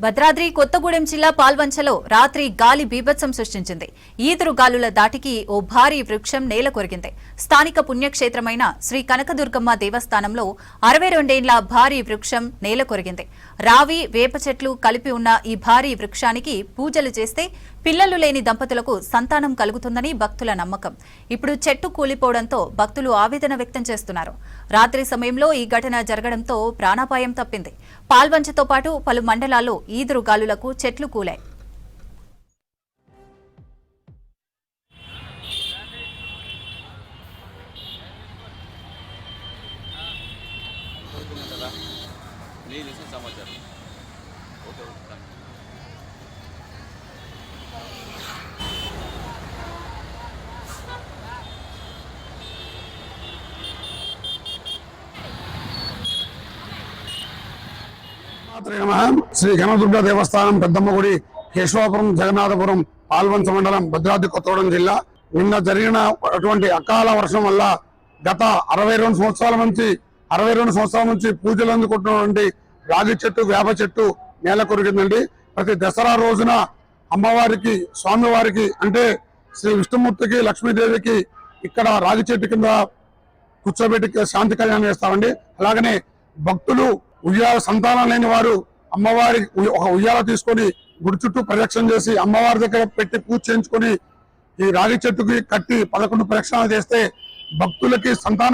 భద్రాద్రి కొత్తగూడెం జిల్లా పాల్వంచలో రాత్రి గాలి బీభత్సం సృష్టించింది. ఈదురు గాలుల దాటికి ఓ భారీ వృక్షం నేల కొరిగింది. స్థానిక పుణ్యక్షేత్రమైన శ్రీ కనకదుర్గమ్మ దేవస్థానంలో 62 ఏళ్ల భారీ వృక్షం నేల కొరిగింది. రావి, వేప చెట్లు కలిపి ఉన్న ఈ భారీ వృక్షానికి పూజలు చేస్తే పిల్లలు లేని దంపతులకు సంతానం కలుగుతుందని భక్తుల నమ్మకం. ఇప్పుడు చెట్టు కూలిపోవడంతో భక్తులు ఆవేదన వ్యక్తం చేస్తున్నారు. రాత్రి సమయంలో ఈ ఘటన జరగడంతో ప్రాణాపాయం తప్పింది. పాల్వంచతో పాటు పలు మండలాల్లో ఈదురు గాలులకు చెట్లు కూలాయి. శ్రీ కనకదుర్గ దేవస్థానం పెద్దమ్మ గుడి, కేశవాపురం, జగన్నాథపురం, పాల్వంచ మండలం, భద్రాద్రి కొత్తగూడెం జిల్లా. నిన్న జరిగిన అటువంటి అకాల వర్షం వల్ల గత 62 సంవత్సరాల నుంచి పూజలు అందుకుంటున్నటువంటి రాగి చెట్టు, వేప చెట్టు నేల కొరిగిందండి. ప్రతి దసరా రోజున అమ్మవారికి, స్వామివారికి అంటే శ్రీ విష్ణుమూర్తికి, లక్ష్మీదేవికి ఇక్కడ రాగి చెట్టు కింద కూర్చోబెట్టి శాంతి కళ్యాణం చేస్తామండి. అలాగనే భక్తులు సంతానం లేని వారు అమ్మవారి ఒక ఉయ్యాల తీసుకొని గుడి చుట్టూ ప్రదక్షిణ చేసి అమ్మవారి దగ్గర పెట్టి పూజ చేయించుకొని ఈ రాగి చెట్టుకి కట్టి 11 ప్రదక్షిణాలు చేస్తే భక్తులకి సంతానం